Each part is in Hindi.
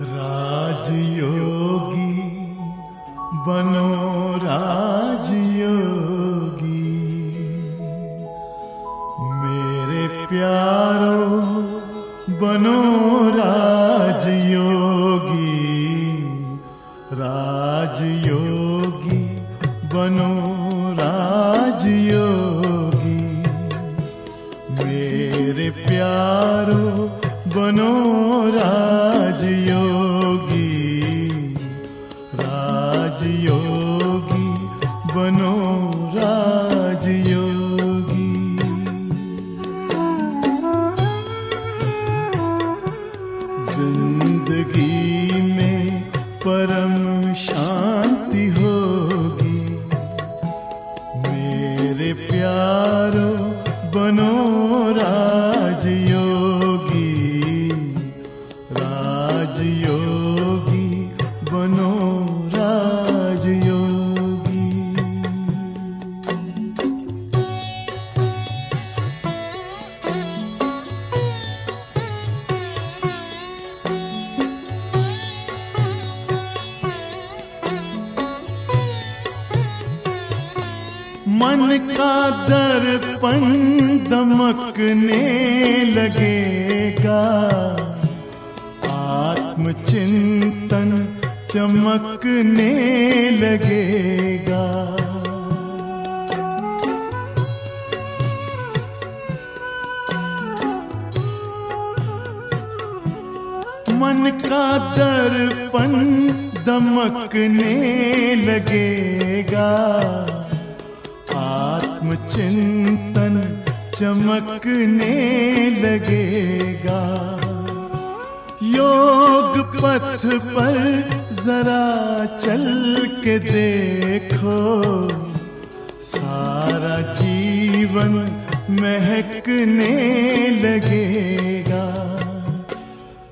राजयोगी बनो राजयोगी, मेरे प्यारो बनो राजयोगी। राजयोगी बनो राजयोगी, मेरे प्यारो बनो राजयोगी। राजयोगी बनो राजयोगी। जिंदगी में परम शांति होगी, मेरे प्यारो बनो राजयोगी। राजयोगी बनो राजयोगी। मन का दर्पण दमकने लगेगा, आत्मचिंतन चमकने लगेगा। मन का दर्पण दमकने लगेगा, आत्मचिंतन चमकने लगेगा। योग पथ पर जरा चल के देखो, सारा जीवन महकने लगेगा।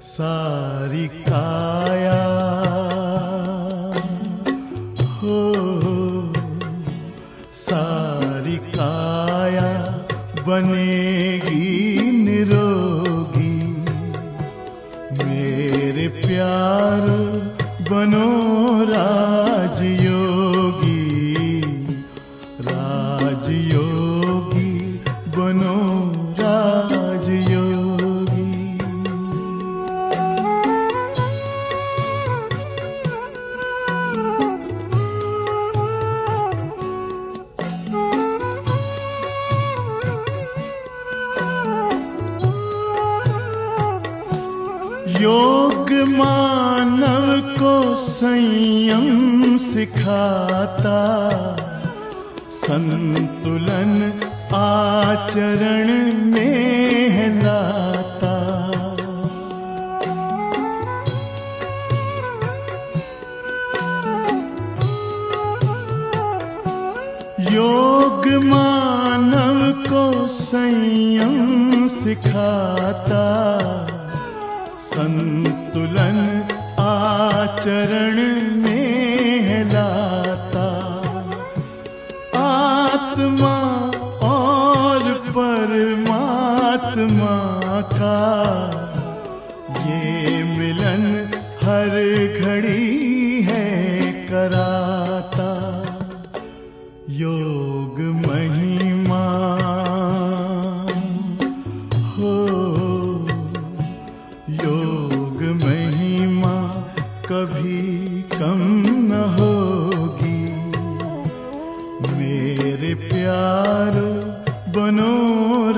सारी काया हो, सारी काया बनेगी निरोगी, मेरे प्यारो बनो राजयोगी। राजयोगी बनो राजयोगी। योग मानव को संयम सिखाता, संतुलन आचरण में लाता। योग मानव को संयम सिखाता, संतुलन आचरण में लाता। आत्मा और परमात्मा का ये मिलन हर घड़ी है कराता। योग महिमा हो, योग महिमा कभी कम न होगी, मेरे प्यारो बनो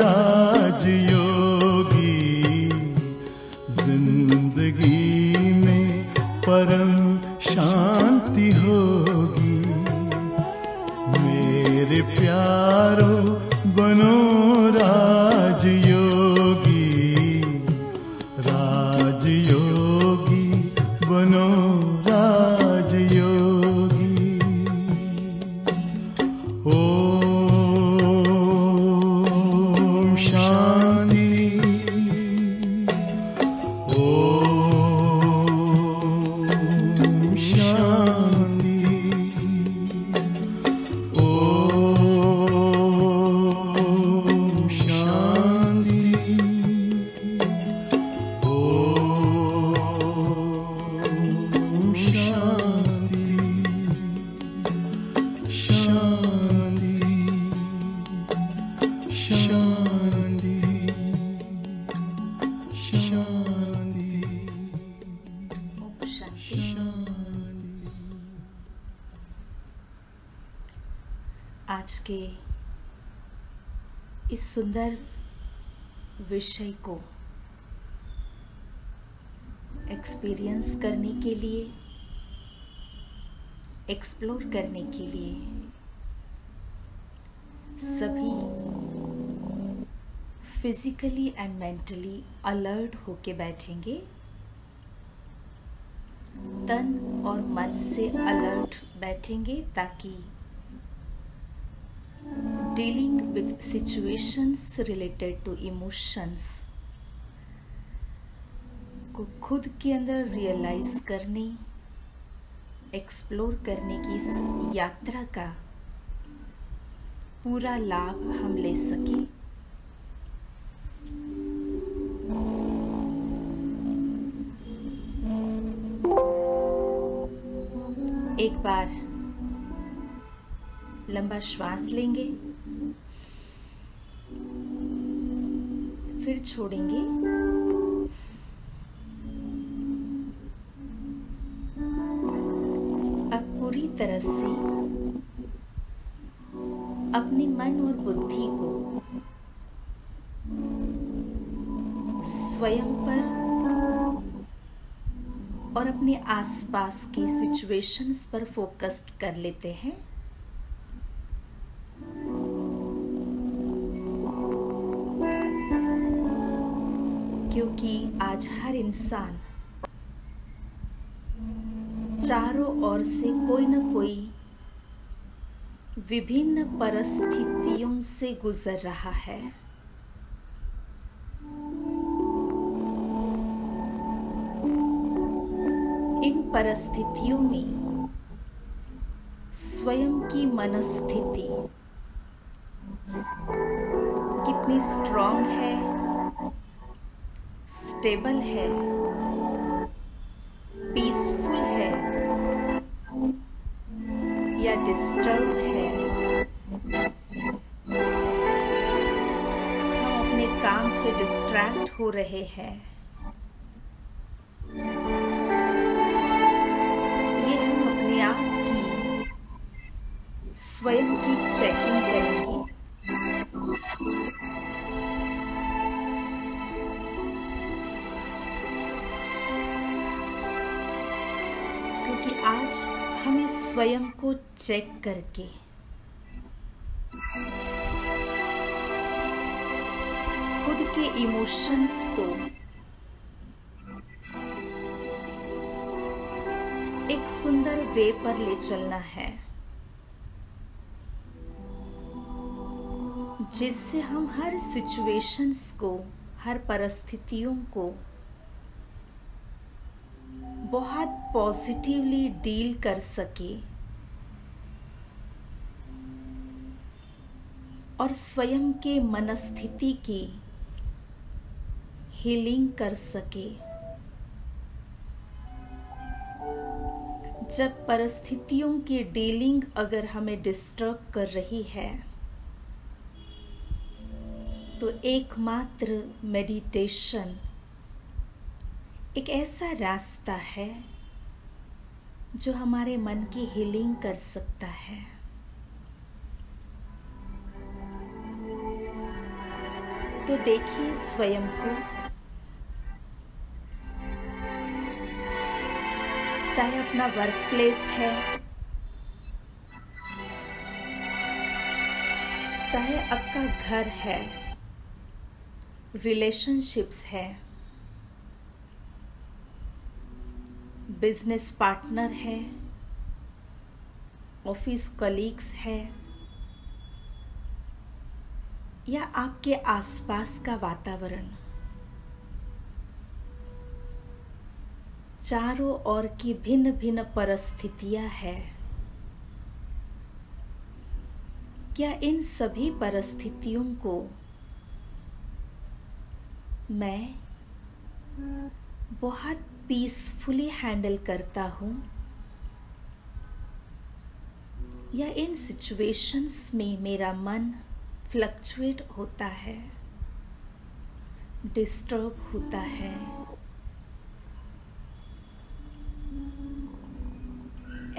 राजयोगी। जिंदगी में परम शांति होगी, मेरे प्यारो बनो राजयोगी। राजयोगी बनो राजयोगी। ओम शांति। ओम आज के इस सुंदर विषय को एक्सपीरियंस करने के लिए, एक्सप्लोर करने के लिए सभी फिजिकली एंड मेंटली अलर्ट होके बैठेंगे, तन और मन से अलर्ट बैठेंगे, ताकि dealing with situations related to emotions को खुद के अंदर रियलाइज करने, एक्सप्लोर करने की इस यात्रा का पूरा लाभ हम ले सकें। एक बार लंबा श्वास लेंगे, फिर छोड़ेंगे। अब पूरी तरह से अपने मन और बुद्धि को स्वयं पर और अपने आसपास की सिचुएशंस पर फोकस्ड कर लेते हैं। क्योंकि आज हर इंसान चारों ओर से कोई न कोई विभिन्न परिस्थितियों से गुजर रहा है। इन परिस्थितियों में स्वयं की मनस्थिति कितनी स्ट्रॉन्ग है, स्टेबल है, पीसफुल है या डिस्टर्ब है, हम अपने काम से डिस्ट्रैक्ट हो रहे हैं, ये हम अपने आप की स्वयं की चेकिंग करेंगे। क्योंकि आज हमें स्वयं को चेक करके खुद के इमोशंस को एक सुंदर वे पर ले चलना है, जिससे हम हर सिचुएशंस को, हर परिस्थितियों को बहुत पॉजिटिवली डील कर सके और स्वयं के मनस्थिति की हीलिंग कर सके। जब परिस्थितियों की डीलिंग अगर हमें डिस्टर्ब कर रही है, तो एकमात्र मेडिटेशन एक ऐसा रास्ता है जो हमारे मन की हीलिंग कर सकता है। तो देखिए स्वयं को, चाहे अपना वर्क प्लेस है, चाहे आपका घर है, रिलेशनशिप्स है, बिजनेस पार्टनर है, ऑफिस कलीग्स है, या आपके आसपास का वातावरण, चारों ओर की भिन्न भिन्न परिस्थितियां हैं। क्या इन सभी परिस्थितियों को मैं बहुत पीसफुली हैंडल करता हूँ, या इन सिचुएशंस में मेरा मन फ्लक्चुएट होता है, डिस्टर्ब होता है?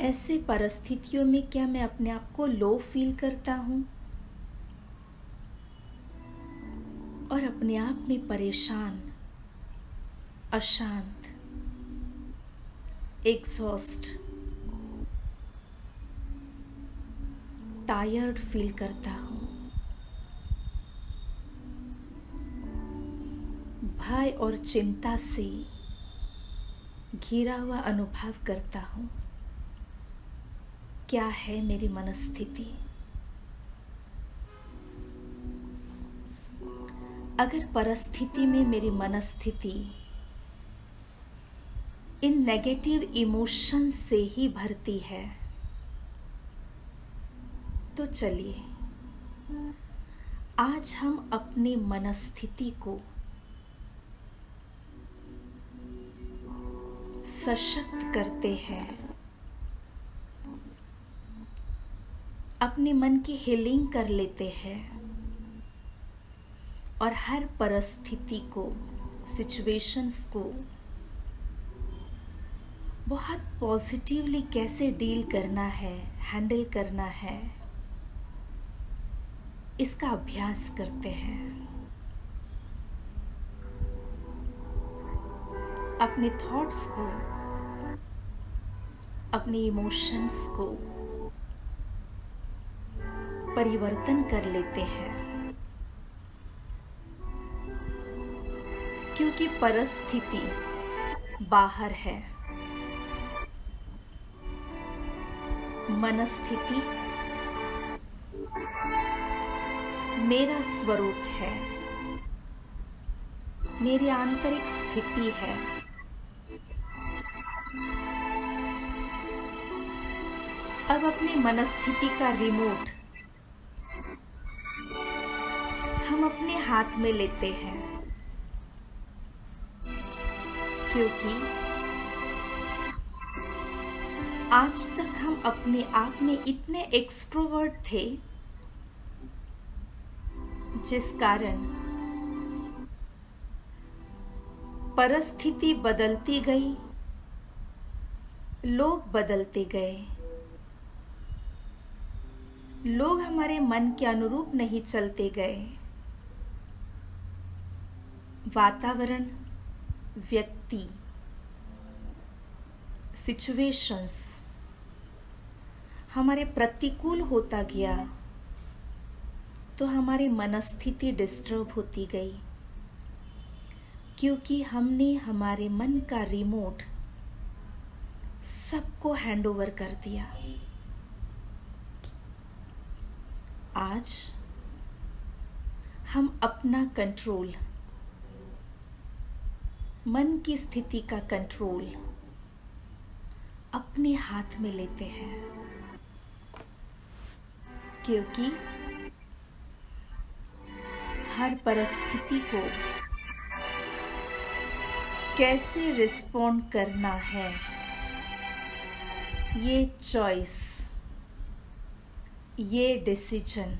ऐसे परिस्थितियों में क्या मैं अपने आप को लो फील करता हूँ और अपने आप में परेशान, अशांत, एग्जॉस्ट, टायर्ड फील करता हूँ, भय और चिंता से घिरा हुआ अनुभव करता हूँ। क्या है मेरी मनस्थिति? अगर परिस्थिति में मेरी मनस्थिति इन नेगेटिव इमोशंस से ही भरती है, तो चलिए आज हम अपनी मनस्थिति को सशक्त करते हैं, अपने मन की हीलिंग कर लेते हैं और हर परिस्थिति को, सिचुएशंस को बहुत पॉजिटिवली कैसे डील करना है, हैंडल करना है, इसका अभ्यास करते हैं। अपने थॉट्स को, अपने इमोशंस को परिवर्तन कर लेते हैं, क्योंकि परिस्थिति बाहर है, मनस्थिति मेरा स्वरूप है, मेरी आंतरिक स्थिति है। अब अपनी मनस्थिति का रिमोट हम अपने हाथ में लेते हैं, क्योंकि आज तक हम अपने आप में इतने एक्सट्रोवर्ट थे, जिस कारण परिस्थिति बदलती गई, लोग बदलते गए, लोग हमारे मन के अनुरूप नहीं चलते गए, वातावरण, व्यक्ति, सिचुएशंस हमारे प्रतिकूल होता गया, तो हमारी मनस्थिति डिस्टर्ब होती गई, क्योंकि हमने हमारे मन का रिमोट सबको हैंडओवर कर दिया। आज हम अपना कंट्रोल, मन की स्थिति का कंट्रोल अपने हाथ में लेते हैं, क्योंकि हर परिस्थिति को कैसे रिस्पॉन्ड करना है, ये चॉइस, ये डिसीजन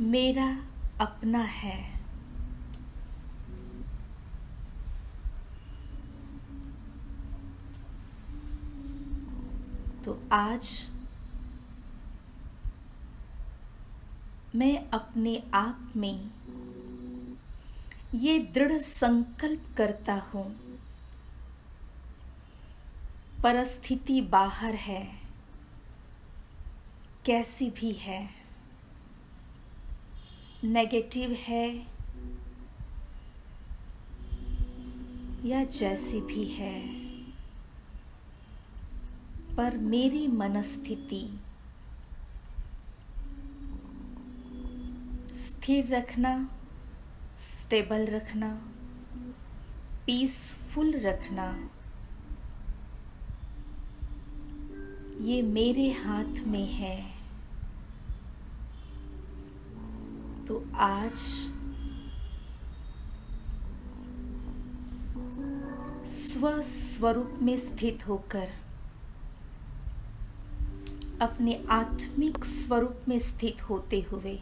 मेरा अपना है। तो आज मैं अपने आप में ये दृढ़ संकल्प करता हूँ, परिस्थिति बाहर है, कैसी भी है, नेगेटिव है या जैसी भी है, पर मेरी मनस्थिति स्थिर रखना, स्टेबल रखना, पीसफुल रखना, ये मेरे हाथ में है। तो आज स्वस्वरूप में स्थित होकर, अपने आत्मिक स्वरूप में स्थित होते हुए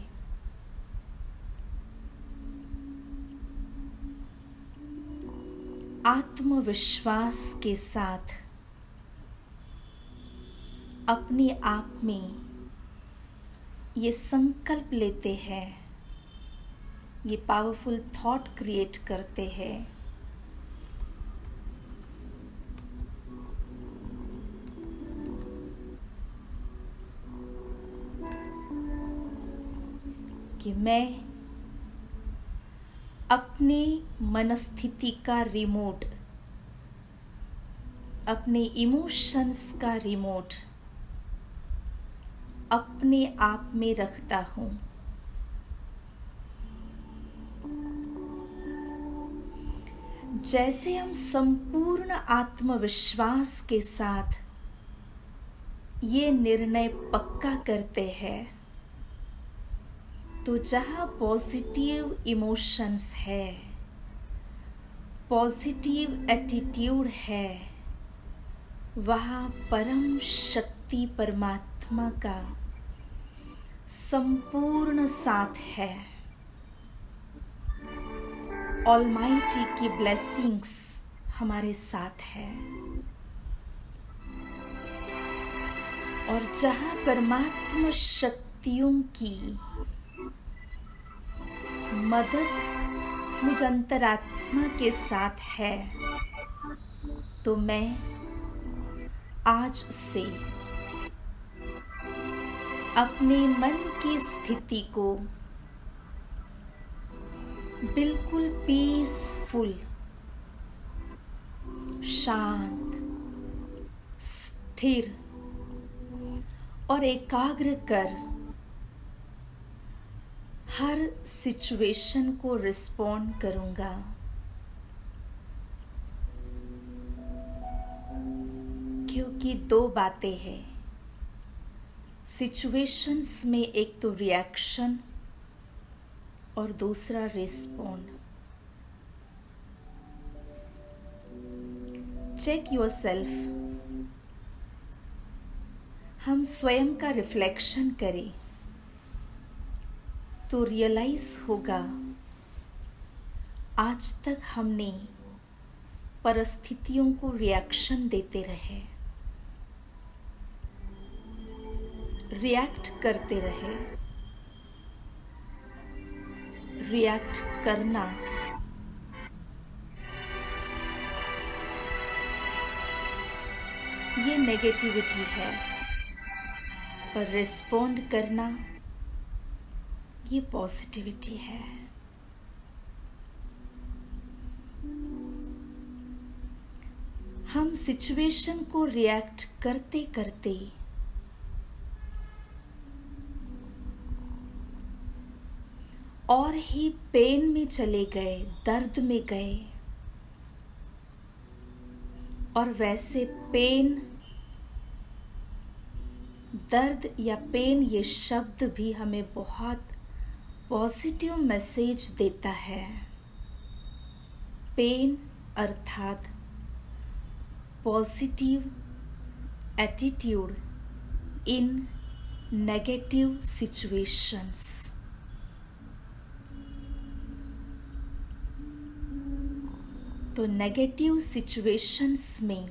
आत्मविश्वास के साथ अपने आप में ये संकल्प लेते हैं, ये पावरफुल थॉट क्रिएट करते हैं कि मैं अपने मनस्थिति का रिमोट, अपने इमोशंस का रिमोट अपने आप में रखता हूँ। जैसे हम संपूर्ण आत्मविश्वास के साथ ये निर्णय पक्का करते हैं, तो जहाँ पॉजिटिव इमोशंस है, पॉजिटिव एटीट्यूड है, वहाँ परम शक्ति परमात्मा का संपूर्ण साथ है। ऑलमाइटी की ब्लेसिंग्स हमारे साथ है। और जहाँ परमात्मा शक्तियों की मदद मुझ अंतरात्मा के साथ है, तो मैं आज से अपने मन की स्थिति को बिल्कुल पीसफुल, शांत, स्थिर और एकाग्र कर हर सिचुएशन को रिस्पॉन्ड करूंगा। क्योंकि दो बातें हैं सिचुएशंस में, एक तो रिएक्शन और दूसरा रिस्पॉन्ड। Check yourself. हम स्वयं का रिफ्लेक्शन करें तो रियलाइज होगा आज तक हमने परिस्थितियों को रिएक्शन देते रहे, रिएक्ट करते रहे। रिएक्ट करना ये नेगेटिविटी है, पर रिस्पॉन्ड करना ये पॉजिटिविटी है। हम सिचुएशन को रिएक्ट करते करते और ही पेन में चले गए, दर्द में गए। और वैसे पेन, दर्द या पेन ये शब्द भी हमें बहुत पॉजिटिव मैसेज देता है। पेन अर्थात positive attitude in negative situations. तो नेगेटिव सिचुएशंस में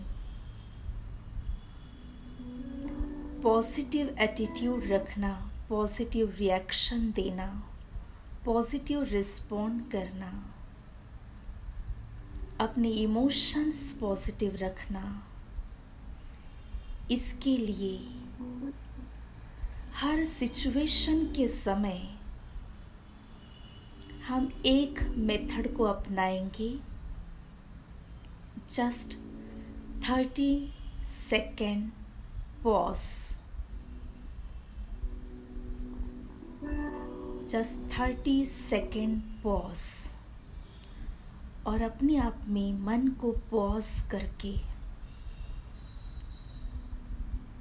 पॉजिटिव एटीट्यूड रखना, पॉजिटिव रिएक्शन देना, पॉजिटिव रिस्पॉन्ड करना, अपने इमोशंस पॉजिटिव रखना, इसके लिए हर सिचुएशन के समय हम एक मेथड को अपनाएंगे। Just 30 second pause, just 30 second pause, और अपने आप में मन को पॉज करके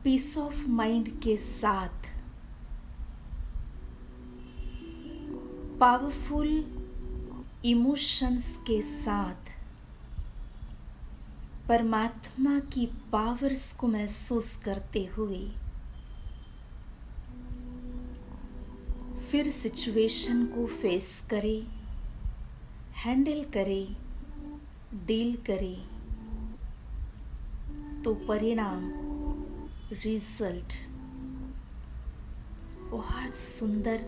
पीस ऑफ माइंड के साथ पावरफुल इमोशंस के साथ परमात्मा की पावर्स को महसूस करते हुए फिर सिचुएशन को फेस करे, हैंडल करे, डील करे, तो परिणाम रिजल्ट बहुत सुंदर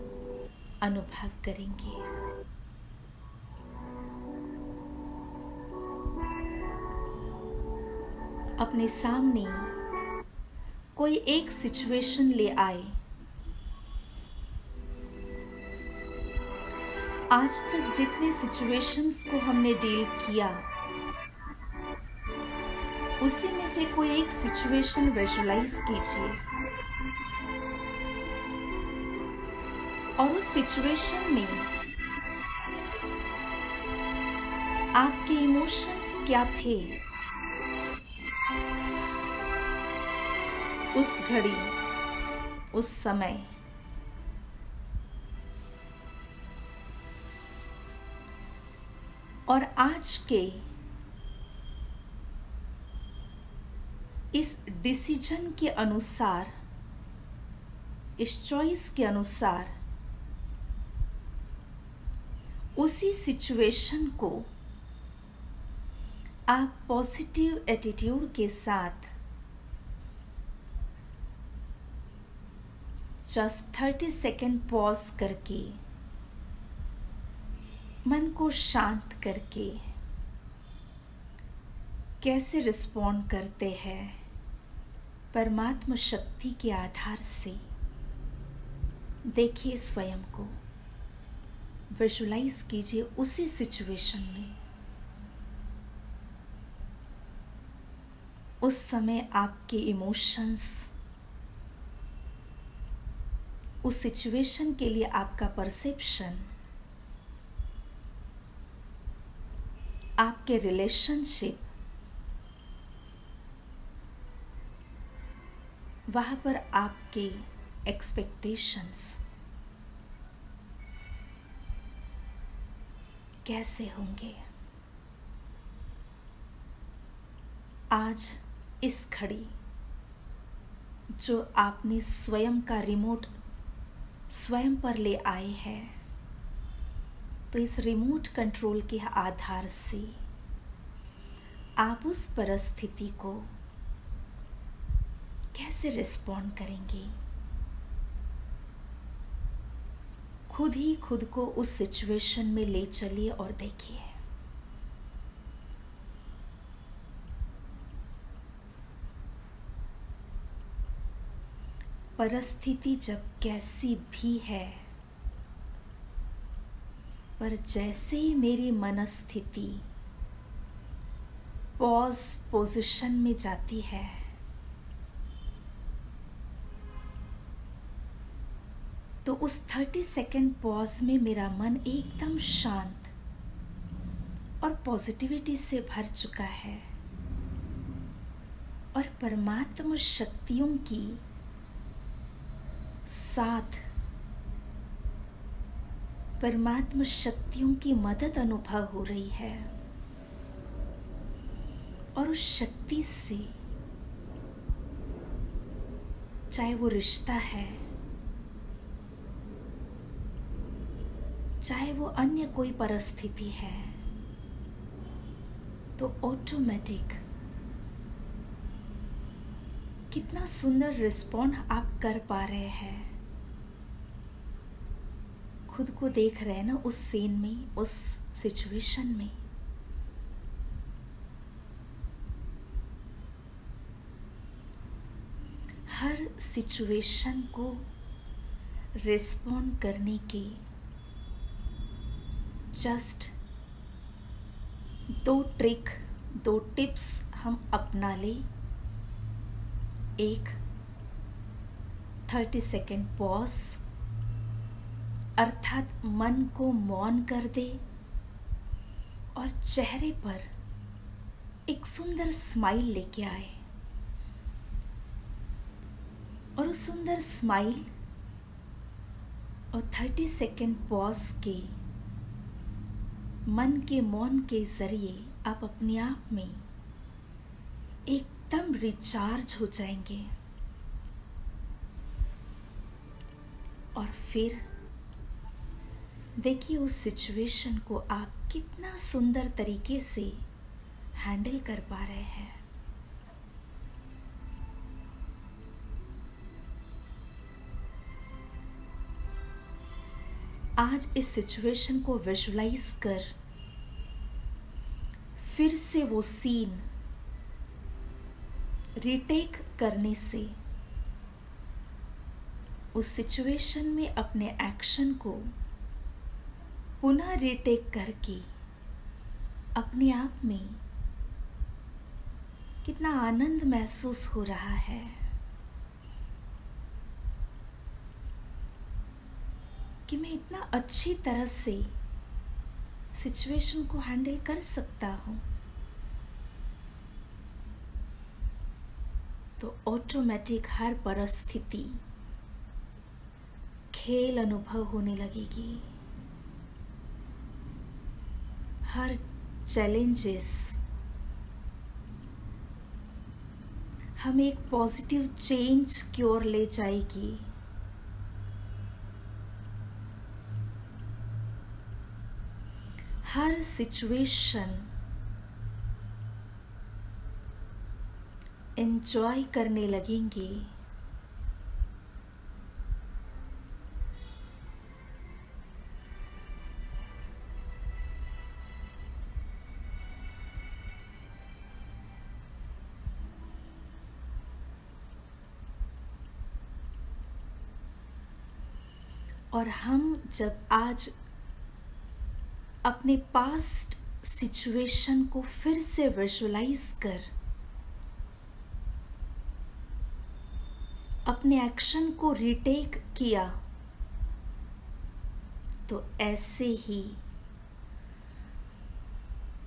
अनुभव करेंगे। अपने सामने कोई एक सिचुएशन ले आए। आज तक जितने सिचुएशंस को हमने डील किया, उसी में से कोई एक सिचुएशन विजुलाइज कीजिए और उस सिचुएशन में आपके इमोशंस क्या थे उस घड़ी, उस समय। और आज के इस डिसीजन के अनुसार, इस चॉइस के अनुसार उसी सिचुएशन को आप पॉजिटिव एटीट्यूड के साथ जस्ट 30 सेकेंड पॉज करके, मन को शांत करके कैसे रिस्पॉन्ड करते हैं परमात्मा शक्ति के आधार से देखिए। स्वयं को विजुलाइज कीजिए उसी सिचुएशन में। उस समय आपके इमोशंस, उस सिचुएशन के लिए आपका परसेप्शन, आपके रिलेशनशिप, वहाँ पर आपके एक्सपेक्टेशंस कैसे होंगे। आज इस घड़ी जो आपने स्वयं का रिमोट स्वयं पर ले आए हैं, तो इस रिमोट कंट्रोल के आधार से आप उस परिस्थिति को कैसे रिस्पॉन्ड करेंगे। खुद ही खुद को उस सिचुएशन में ले चलिए और देखिए। परिस्थिति जब कैसी भी है, पर जैसे ही मेरी मनस्थिति पॉज पोजीशन में जाती है, तो उस 30 सेकेंड पॉज में मेरा मन एकदम शांत और पॉजिटिविटी से भर चुका है और परमात्मा शक्तियों की साथ, परमात्मा शक्तियों की मदद अनुभव हो रही है। और उस शक्ति से, चाहे वो रिश्ता है, चाहे वो अन्य कोई परिस्थिति है, तो ऑटोमेटिक कितना सुंदर रिस्पॉन्ड आप कर पा रहे हैं। खुद को देख रहे हैं ना उस सीन में, उस सिचुएशन में। हर सिचुएशन को रिस्पॉन्ड करने के जस्ट 2 ट्रिक, 2 टिप्स हम अपना लें। एक 30 सेकेंड पॉज, अर्थात मन को मौन कर दे और चेहरे पर एक सुंदर स्माइल लेके आए। और उस सुंदर स्माइल और 30 सेकेंड पॉज के मन के मौन के जरिए आप अपने आप में एकदम रिचार्ज हो जाएंगे। और फिर देखिए उस सिचुएशन को आप कितना सुंदर तरीके से हैंडल कर पा रहे हैं। आज इस सिचुएशन को विजुलाइज कर फिर से वो सीन रिटेक करने से उस सिचुएशन में अपने एक्शन को पुनः रिटेक करके अपने आप में कितना आनंद महसूस हो रहा है। कि मैं इतना अच्छी तरह से सिचुएशन को हैंडल कर सकता हूँ। तो ऑटोमेटिक हर परिस्थिति खेल अनुभव होने लगेगी। हर चैलेंजेस हमें एक पॉजिटिव चेंज की ओर ले जाएगी। हर सिचुएशन एंजॉय करने लगेंगे। और हम जब आज अपने पास्ट सिचुएशन को फिर से विजुलाइज कर अपने एक्शन को रिटेक किया, तो ऐसे ही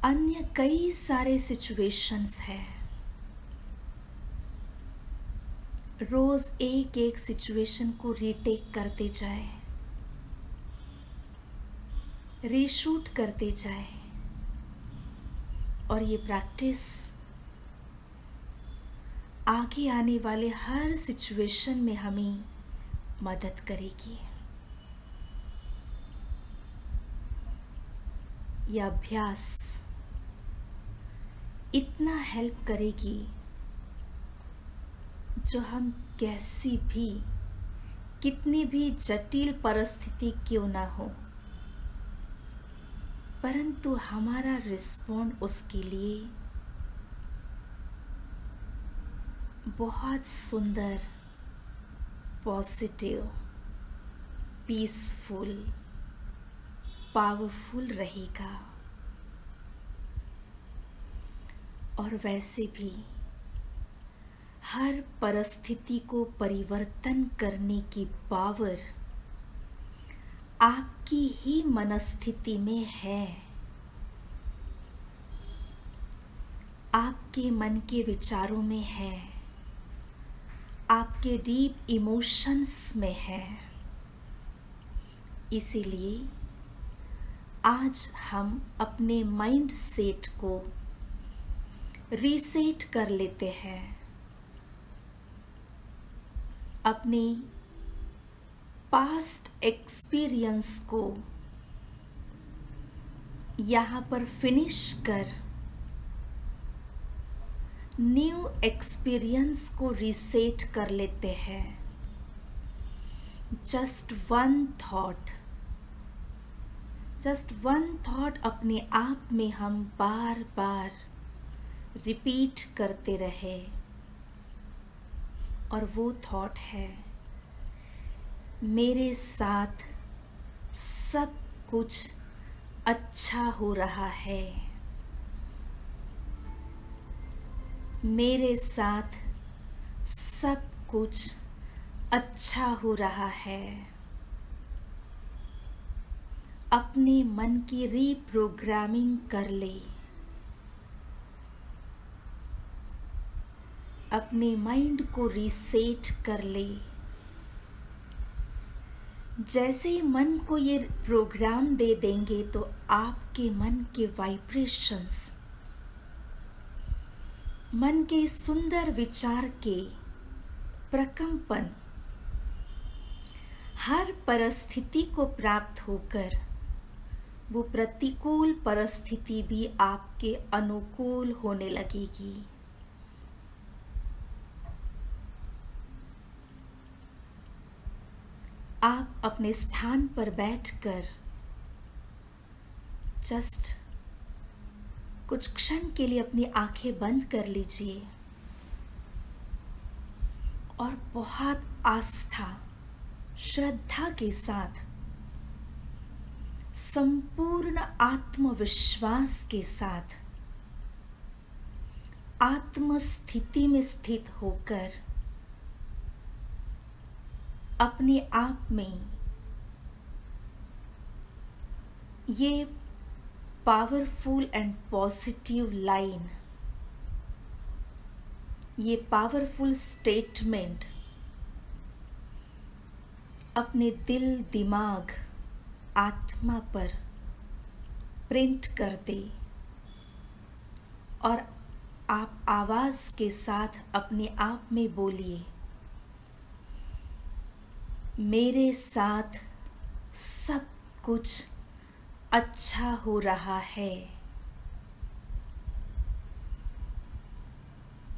अन्य कई सारे सिचुएशंस हैं। रोज एक एक सिचुएशन को रिटेक करते जाए, रीशूट करते जाए, और ये प्रैक्टिस आगे आने वाले हर सिचुएशन में हमें मदद करेगी। यह अभ्यास इतना हेल्प करेगी जो हम कैसी भी कितनी भी जटिल परिस्थिति क्यों ना हो, परंतु हमारा रिस्पॉन्ड उसके लिए बहुत सुंदर, पॉजिटिव, पीसफुल, पावरफुल रहेगा। और वैसे भी हर परिस्थिति को परिवर्तन करने की पावर आपकी ही मनस्थिति में है। आपके मन के विचारों में है, आपके डीप इमोशंस में है। इसीलिए आज हम अपने माइंड सेट को रीसेट कर लेते हैं। अपने पास्ट एक्सपीरियंस को यहाँ पर फिनिश कर न्यू एक्सपीरियंस को रीसेट कर लेते हैं। जस्ट वन थॉट अपने आप में हम बार बार रिपीट करते रहे, और वो थॉट है, मेरे साथ सब कुछ अच्छा हो रहा है। मेरे साथ सब कुछ अच्छा हो रहा है। अपने मन की रीप्रोग्रामिंग कर ले। अपने माइंड को रीसेट कर ले। जैसे ही मन को ये प्रोग्राम दे देंगे तो आपके मन के वाइब्रेशंस, मन के सुंदर विचार के प्रकंपन हर परिस्थिति को प्राप्त होकर वो प्रतिकूल परिस्थिति भी आपके अनुकूल होने लगेगी। आप अपने स्थान पर बैठकर जस्ट कुछ क्षण के लिए अपनी आंखें बंद कर लीजिए और बहुत आस्था, श्रद्धा के साथ, संपूर्ण आत्मविश्वास के साथ, आत्म स्थिति में स्थित होकर अपने आप में ये पावरफुल एंड पॉजिटिव लाइन, ये पावरफुल स्टेटमेंट अपने दिल, दिमाग, आत्मा पर प्रिंट कर दे और आप आवाज के साथ अपने आप में बोलिए, मेरे साथ सब कुछ अच्छा हो रहा है।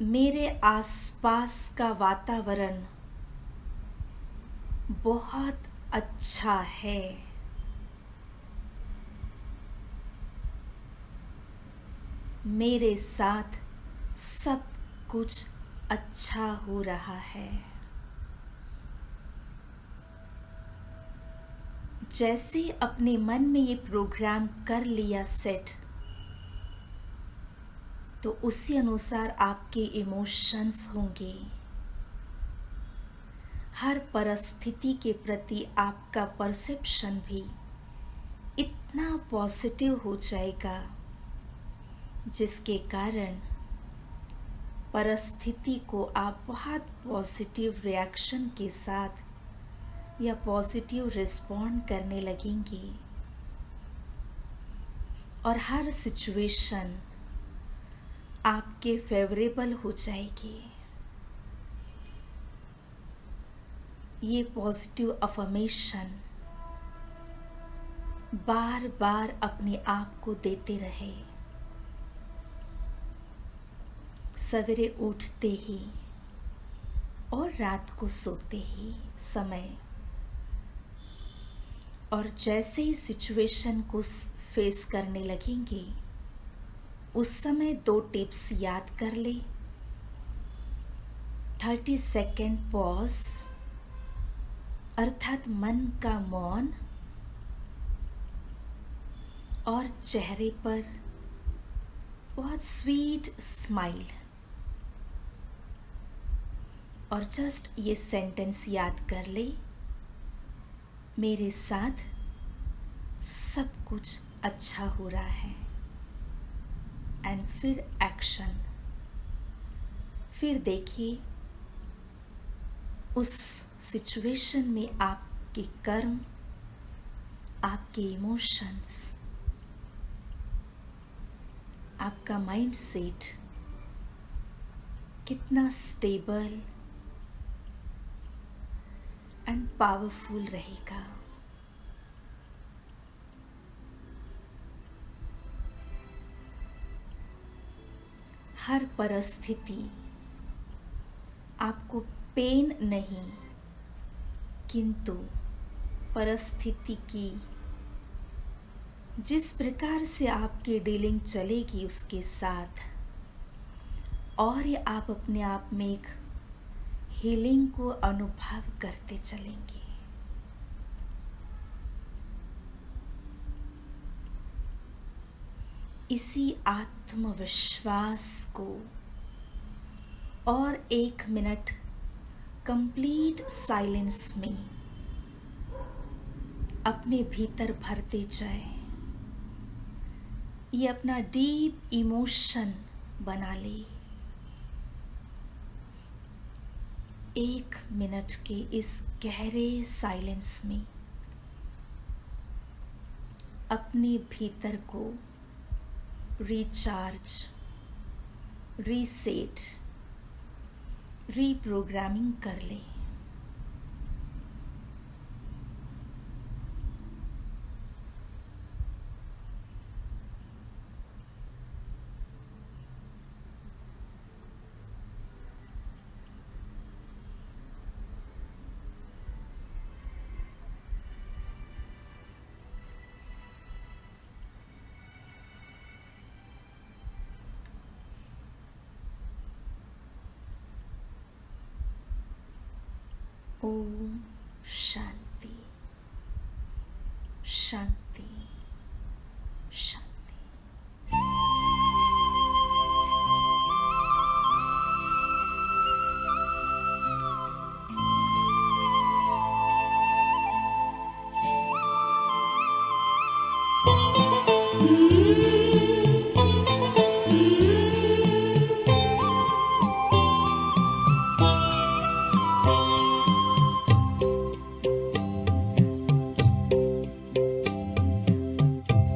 मेरे आसपास का वातावरण बहुत अच्छा है। मेरे साथ सब कुछ अच्छा हो रहा है। जैसे अपने मन में ये प्रोग्राम कर लिया सेट, तो उसी अनुसार आपके इमोशंस होंगे। हर परिस्थिति के प्रति आपका परसेप्शन भी इतना पॉजिटिव हो जाएगा, जिसके कारण परिस्थिति को आप बहुत पॉजिटिव रिएक्शन के साथ या पॉजिटिव रिस्पॉन्ड करने लगेंगे और हर सिचुएशन आपके फेवरेबल हो जाएगी। ये पॉजिटिव अफर्मेशन बार बार अपने आप को देते रहे। सवेरे उठते ही और रात को सोते ही समय, और जैसे ही सिचुएशन को फेस करने लगेंगे, उस समय 2 टिप्स याद कर ले। 30 सेकेंड पॉज अर्थात मन का मौन, और चेहरे पर बहुत स्वीट स्माइल, और जस्ट ये सेंटेंस याद कर ले, मेरे साथ सब कुछ अच्छा हो रहा है। एंड फिर एक्शन। फिर देखिए उस सिचुएशन में आपके कर्म, आपके इमोशंस, आपका माइंड सेट कितना स्टेबल एंड पावरफुल रहेगा। हर परिस्थिति आपको पेन नहीं, किंतु परिस्थिति की जिस प्रकार से आपकी डीलिंग चलेगी उसके साथ, और ये आप अपने आप में एक हीलिंग को अनुभव करते चलेंगे। इसी आत्मविश्वास को और 1 मिनट कंप्लीट साइलेंस में अपने भीतर भरते जाए। ये अपना डीप इमोशन बना ले। 1 मिनट के इस गहरे साइलेंस में अपने भीतर को रिचार्ज, रीसेट, रीप्रोग्रामिंग कर ले। ओम शांति शांति शांति।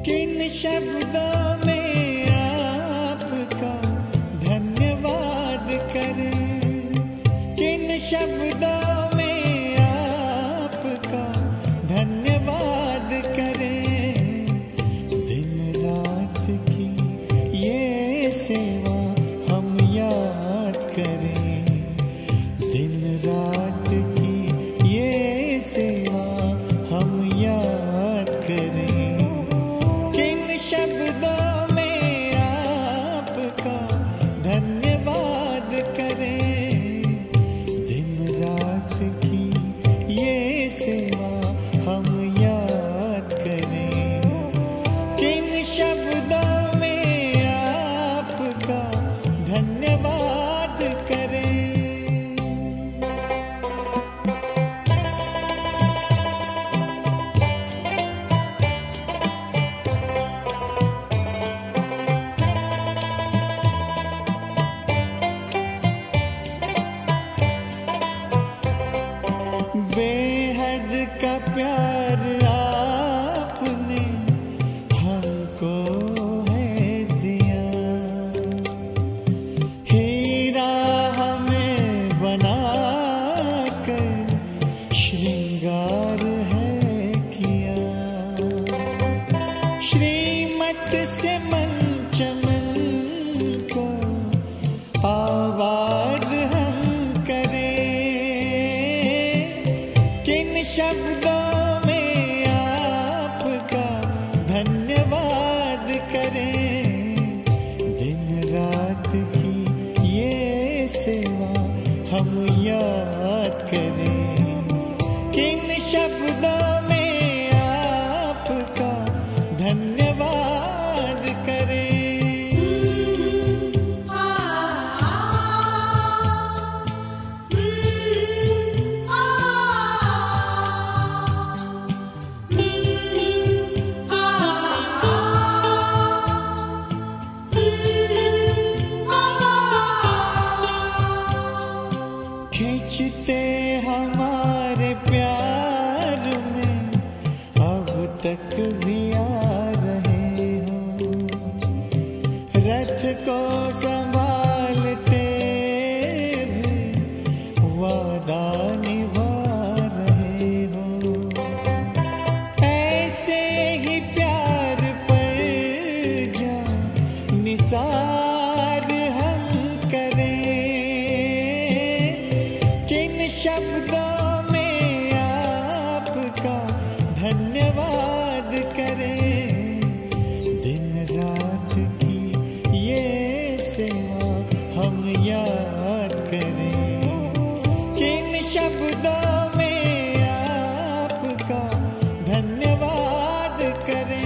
किन शब्दों में आपका धन्यवाद करें, किन शब्दों में आपका धन्यवाद करें। दिन रात की ये सेवा हम याद करें, दिन रात की ये सेवा हम याद करें। शब्दों में आपका धन्यवाद करें, दिन रात की ये सेवा हम याद करें। किन शब्दों में आपका धन्यवाद करें। बेहद का प्यार आपने हमको है दिया, हीरा हमें बनाकर श्रृंगार है किया। श्रीमत से मन चमन को आवाज हम करें, किन शब्दों में आपका धन्यवाद करें। दिन रात की ये सेवा हम याद करें, किन शब्दों में आपका धन्यवाद करें। खींचते हमारे प्यार में अब तक भी आ रहे हो, रथ को संभालते भी वादा निभा रहे हो। ऐसे ही प्यार पर जा निसार हम करें, किन शब्दों में आपका धन्यवाद करें। दिन रात की ये सेवा हम याद करें, किन शब्दों में आपका धन्यवाद करें।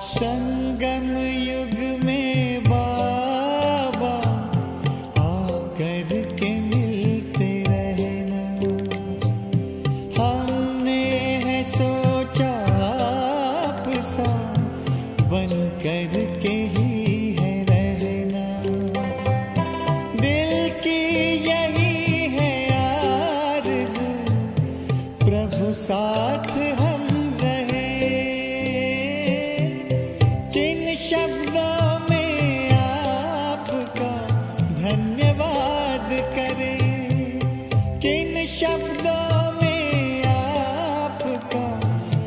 संगम युग में बाबा आकर के मिलते रहना, हमने है सोचा आप सा बन कर के ही है रहना। दिल की यही है आरज़ू, प्रभु साथ हम शब्दों में आपका धन्यवाद करें, किन शब्दों में आपका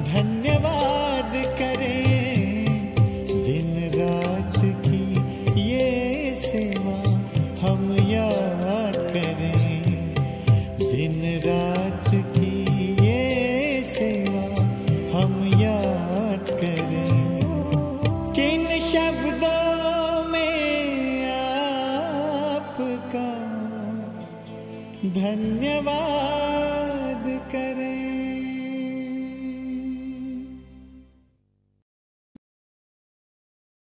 धन्यवाद करें। दिन धन्यवाद करें।